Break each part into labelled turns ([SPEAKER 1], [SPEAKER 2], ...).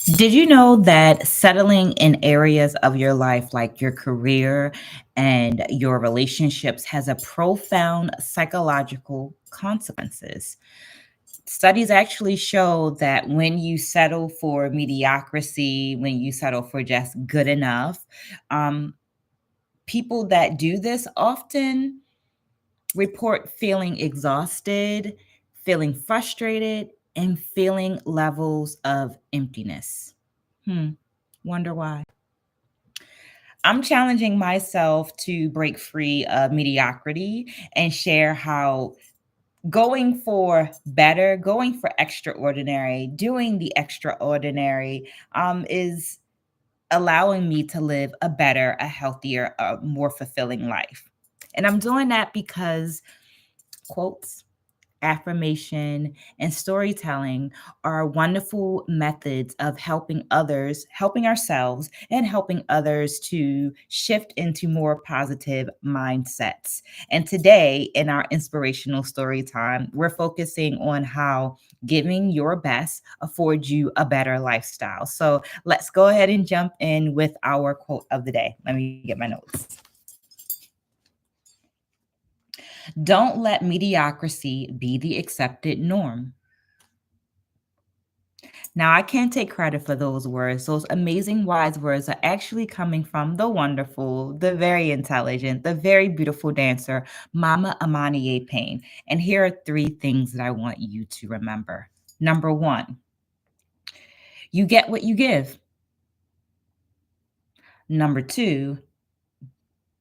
[SPEAKER 1] Did you know that settling in areas of your life, like your career and your relationships, has a profound psychological consequences? Studies actually show that when you settle for mediocrity, when you settle for just good enough, um, people that do this often report feeling exhausted, feeling frustrated, and feeling levels of emptiness. Hmm. Wonder why. I'm challenging myself to break free of mediocrity and share how going for better, going for extraordinary, doing the extraordinary is allowing me to live a better, a healthier, a more fulfilling life. And I'm doing that because quotes, affirmation, and storytelling are wonderful methods of helping others, helping ourselves, and helping others to shift into more positive mindsets. And today, in our inspirational story time, we're focusing on how giving your best affords you a better lifestyle. So let's go ahead and jump in with our quote of the day. Let me get my notes. Don't let mediocrity be the accepted norm. Now, I can't take credit for those words. Those amazing, wise words are actually coming from the wonderful, the very intelligent, the very beautiful dancer, Mama Amani Payne. And here are three things that I want you to remember. Number one, you get what you give. Number two,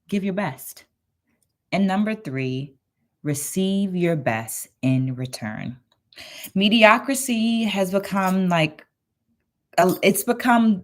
[SPEAKER 1] give your best. And number three, receive your best in return. Mediocrity has become it's become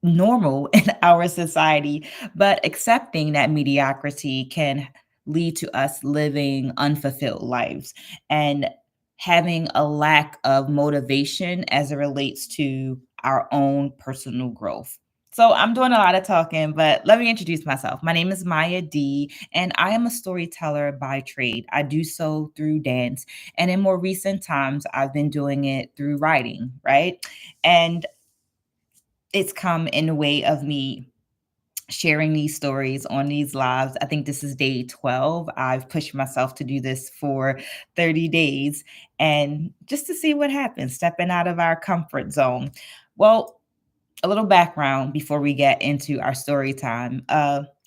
[SPEAKER 1] normal in our society, but accepting that mediocrity can lead to us living unfulfilled lives and having a lack of motivation as it relates to our own personal growth. So I'm doing a lot of talking, but let me introduce myself. My name is Maya D, and I am a storyteller by trade. I do so through dance, and in more recent times, I've been doing it through writing, right? And it's come in a way of me sharing these stories on these lives. I think this is day 12. I've pushed myself to do this for 30 days and just to see what happens, stepping out of our comfort zone. Well, a little background before we get into our story time.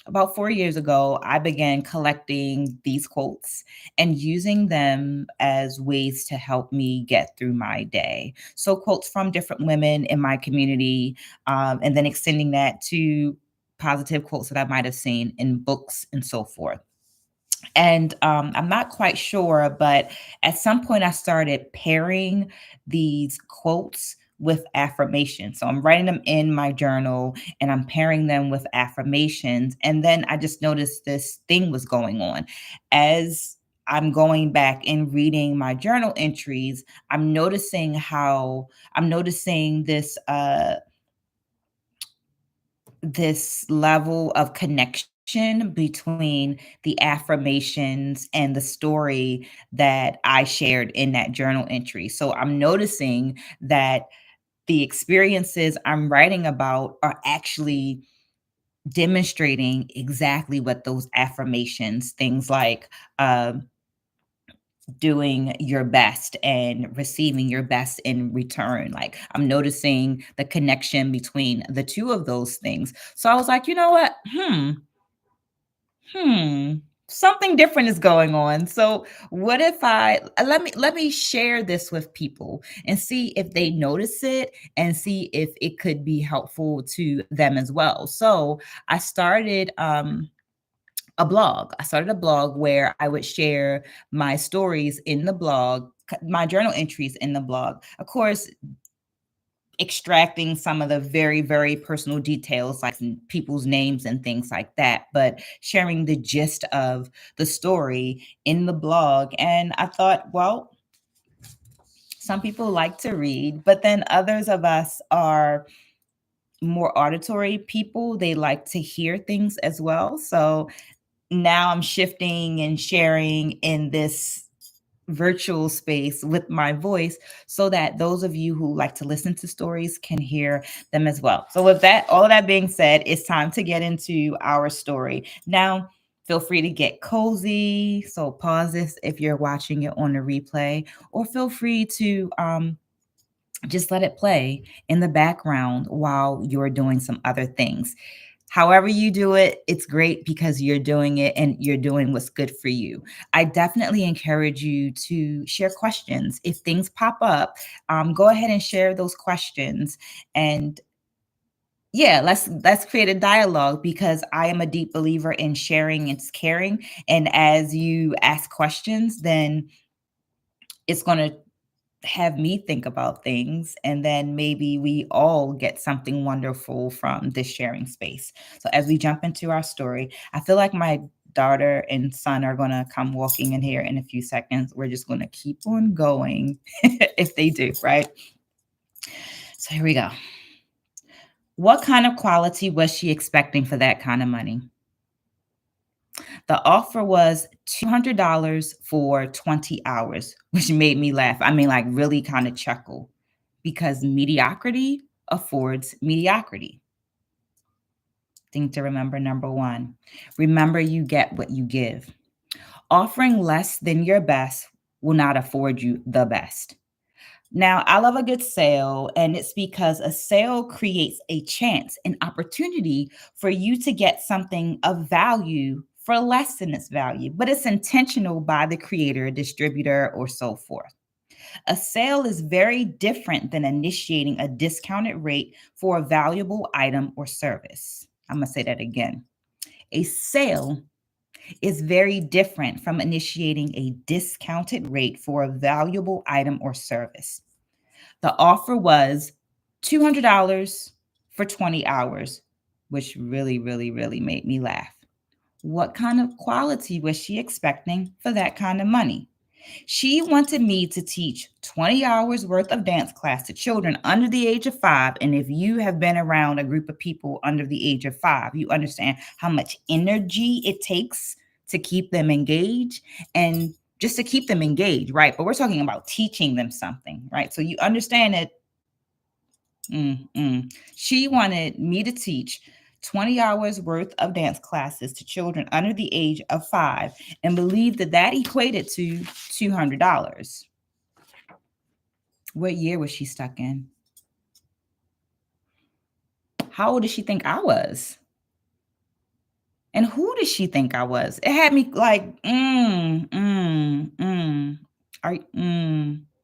[SPEAKER 1] About 4 years ago, I began collecting these quotes and using them as ways to help me get through my day. So, quotes from different women in my community, and then extending that to positive quotes that I might have seen in books and so forth. And I'm not quite sure, but at some point I started pairing these quotes with affirmations. So I'm writing them in my journal and I'm pairing them with affirmations. And then I just noticed this thing was going on. As I'm going back and reading my journal entries, I'm noticing this level of connection between the affirmations and the story that I shared in that journal entry. So I'm noticing that the experiences I'm writing about are actually demonstrating exactly what those affirmations, things like doing your best and receiving your best in return. Like I'm noticing the connection between the two of those things. So I was like, you know what? Hmm, something different is going on. So what if I let me share this with people and see if they notice it and see if it could be helpful to them as well. So I started a blog. I started a blog where I would share my stories in the blog, my journal entries in the blog. Of course, extracting some of the very, very personal details, like people's names and things like that, but sharing the gist of the story in the blog. And I thought, well, some people like to read, but then others of us are more auditory people. They like to hear things as well. So now I'm shifting and sharing in this virtual space with my voice so that those of you who like to listen to stories can hear them as well. So with that, all of that being said, it's time to get into our story. Now, feel free to get cozy. So pause this if you're watching it on the replay, or feel free to just let it play in the background while you're doing some other things. However you do it, it's great because you're doing it and you're doing what's good for you. I definitely encourage you to share questions. If things pop up, go ahead and share those questions. And yeah, let's create a dialogue, because I am a deep believer in sharing and caring. And as you ask questions, then it's going to have me think about things, and then maybe we all get something wonderful from this sharing space. So as we jump into our story, I feel like my daughter and son are going to come walking in here in a few seconds. We're just going to keep on going if they do, right? So here we go. What kind of quality was she expecting for that kind of money? The offer was $200 for 20 hours, which made me laugh. I mean, like, really kind of chuckle, because mediocrity affords mediocrity. Thing to remember, number one, remember you get what you give. Offering less than your best will not afford you the best. Now, I love a good sale, and it's because a sale creates a chance, an opportunity for you to get something of value for less than its value, but it's intentional by the creator, distributor, or so forth. A sale is very different than initiating a discounted rate for a valuable item or service. I'm going to say that again. A sale is very different from initiating a discounted rate for a valuable item or service. The offer was $200 for 20 hours, which really, really, really made me laugh. What kind of quality was she expecting for that kind of money? She wanted me to teach 20 hours worth of dance class to children under the age of 5. And if you have been around a group of people under the age of 5, you understand how much energy it takes to keep them engaged, and just to keep them engaged, right? But we're talking about teaching them something, right? So you understand that. She wanted me to teach 20 hours worth of dance classes to children under the age of 5, and believed that that equated to $200. What year was she stuck in? How old did she think I was? And who did she think I was? It had me like,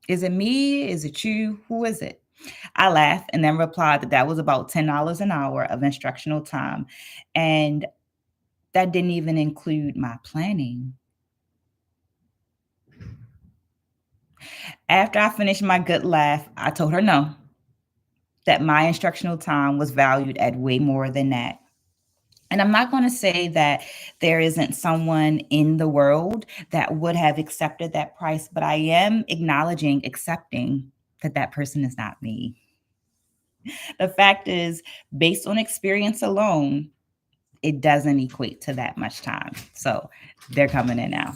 [SPEAKER 1] is it me? Is it you? Who is it? I laughed and then replied that that was about $10 an hour of instructional time. And that didn't even include my planning. After I finished my good laugh, I told her no, that my instructional time was valued at way more than that. And I'm not going to say that there isn't someone in the world that would have accepted that price, but I am acknowledging, accepting that that person is not me. The fact is, based on experience alone, it doesn't equate to that much time. So they're coming in now.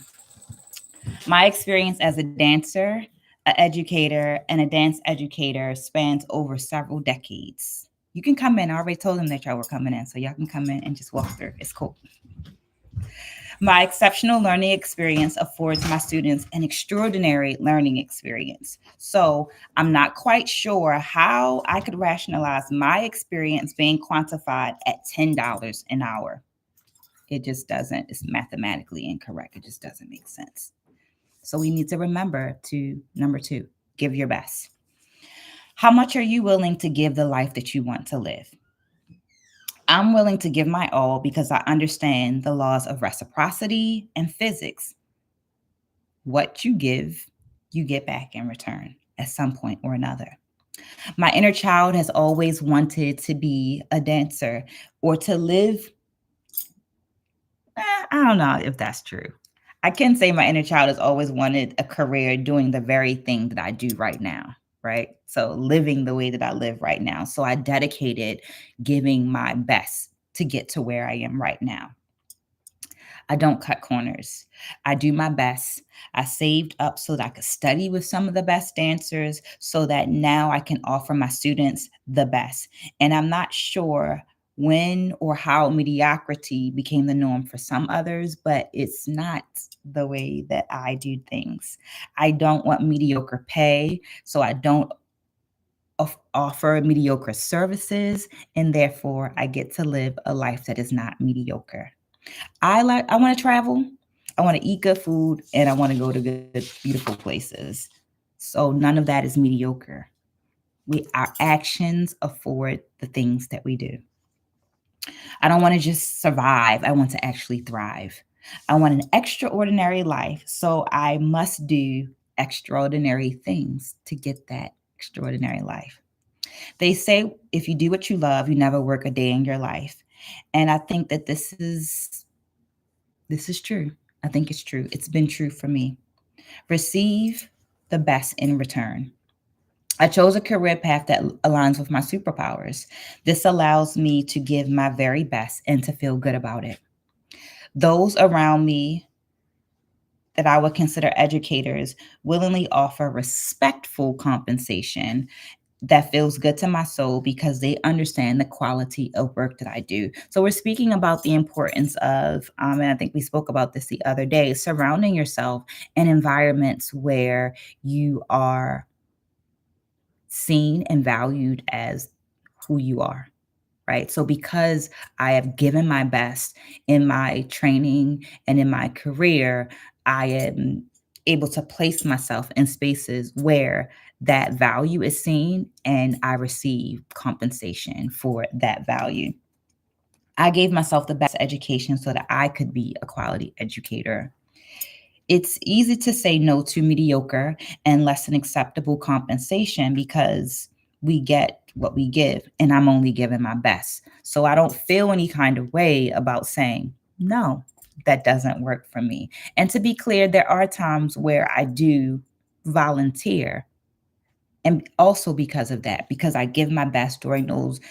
[SPEAKER 1] My experience as a dancer, an educator, and a dance educator spans over several decades. You can come in. I already told them that y'all were coming in, so y'all can come in and just walk through. It's cool. My exceptional learning experience affords my students an extraordinary learning experience. So I'm not quite sure how I could rationalize my experience being quantified at $10 an hour. It just doesn't, it's mathematically incorrect. It just doesn't make sense. So we need to remember to, number 2, give your best. How much are you willing to give the life that you want to live? I'm willing to give my all because I understand the laws of reciprocity and physics. What you give, you get back in return at some point or another. My inner child has always wanted to be a dancer or to live. I don't know if that's true. I can say my inner child has always wanted a career doing the very thing that I do right now, right? So living the way that I live right now. So I dedicated giving my best to get to where I am right now. I don't cut corners. I do my best. I saved up so that I could study with some of the best dancers so that now I can offer my students the best. And I'm not sure when or how mediocrity became the norm for some others, but it's not the way that I do things. I don't want mediocre pay, so I don't offer mediocre services, and therefore I get to live a life that is not mediocre. I want to travel, I want to eat good food, and I want to go to good, beautiful places. So none of that is mediocre. Our actions afford the things that we do. I don't want to just survive. I want to actually thrive. I want an extraordinary life. So I must do extraordinary things to get that extraordinary life. They say if you do what you love, you never work a day in your life. And I think that this is true. I think it's true. It's been true for me. Receive the best in return. I chose a career path that aligns with my superpowers. This allows me to give my very best and to feel good about it. Those around me that I would consider educators willingly offer respectful compensation that feels good to my soul because they understand the quality of work that I do. So we're speaking about the importance of, and I think we spoke about this the other day, surrounding yourself in environments where you are seen and valued as who you are. Right. So, because I have given my best in my training and in my career, I am able to place myself in spaces where that value is seen and I receive compensation for that value. I gave myself the best education so that I could be a quality educator. It's easy to say no to mediocre and less than acceptable compensation because we get what we give, and I'm only giving my best. So I don't feel any kind of way about saying, no, that doesn't work for me. And to be clear, there are times where I do volunteer. And also because of that, because I give my best during those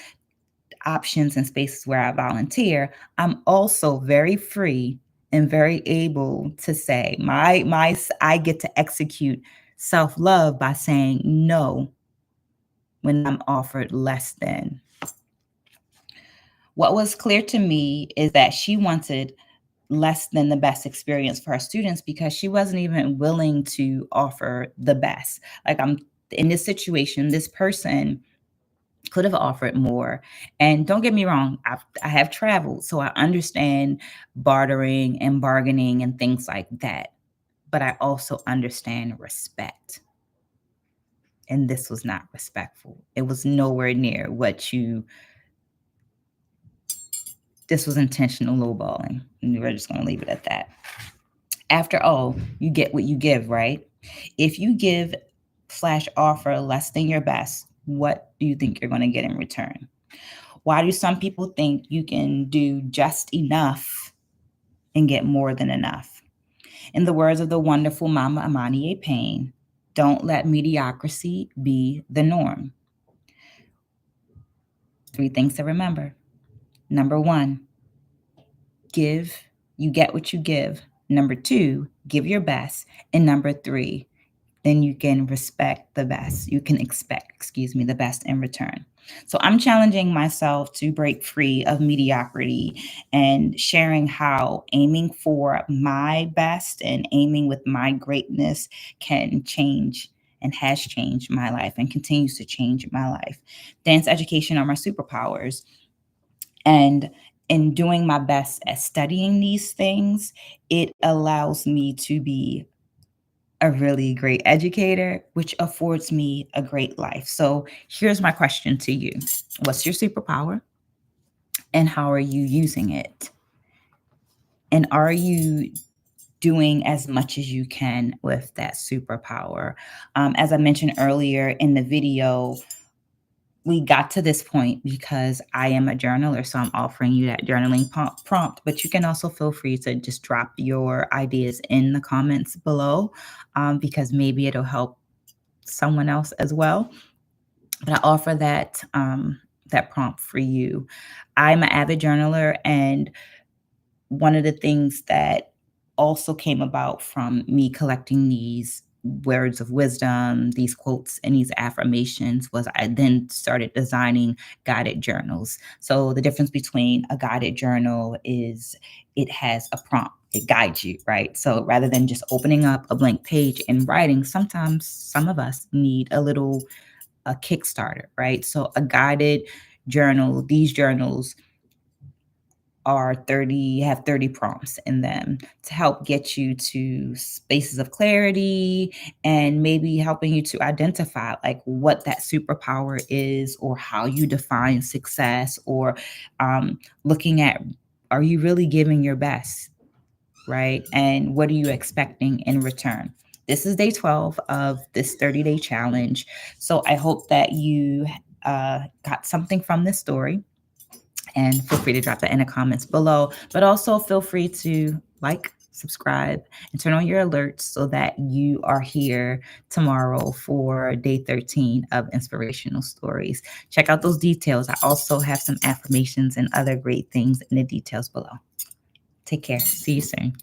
[SPEAKER 1] options and spaces where I volunteer, I'm also very free and very able to say I get to execute self-love by saying no when I'm offered less than. What was clear to me is that she wanted less than the best experience for her students because she wasn't even willing to offer the best. Like, I'm in this situation, this person could have offered more. And don't get me wrong, I have traveled, so I understand bartering and bargaining and things like that. But I also understand respect. And this was not respectful. It was nowhere near this was intentional lowballing. And we're just going to leave it at that. After all, you get what you give, right? If you give / offer less than your best, what do you think you're going to get in return? Why do some people think you can do just enough and get more than enough? In the words of the wonderful Mama Amani A. Payne, don't let mediocrity be the norm. 3 things to remember. Number 1, give, you get what you give. Number 2, give your best. And number 3, then you can respect the best. You can expect, the best in return. So I'm challenging myself to break free of mediocrity and sharing how aiming for my best and aiming with my greatness can change and has changed my life and continues to change my life. Dance education are my superpowers. And in doing my best at studying these things, it allows me to be a really great educator, which affords me a great life. So here's my question to you. What's your superpower? And how are you using it? And are you doing as much as you can with that superpower? As I mentioned earlier in the video, we got to this point because I am a journaler, so I'm offering you that journaling prompt, but you can also feel free to just drop your ideas in the comments below, because maybe it'll help someone else as well. But I offer that prompt for you. I'm an avid journaler, and one of the things that also came about from me collecting these words of wisdom, these quotes, and these affirmations was I then started designing guided journals. So the difference between a guided journal is it has a prompt. It guides you, right? So rather than just opening up a blank page and writing, sometimes some of us need a Kickstarter, right? So a guided journal, these journals are 30 have 30 prompts in them to help get you to spaces of clarity and maybe helping you to identify like what that superpower is or how you define success or looking at, are you really giving your best, right? And what are you expecting in return? This is day 12 of this 30-day challenge. So I hope that you got something from this story, and feel free to drop that in the comments below. But also feel free to like, subscribe, and turn on your alerts so that you are here tomorrow for day 13 of Inspirational Stories. Check out those details. I also have some affirmations and other great things in the details below. Take care. See you soon.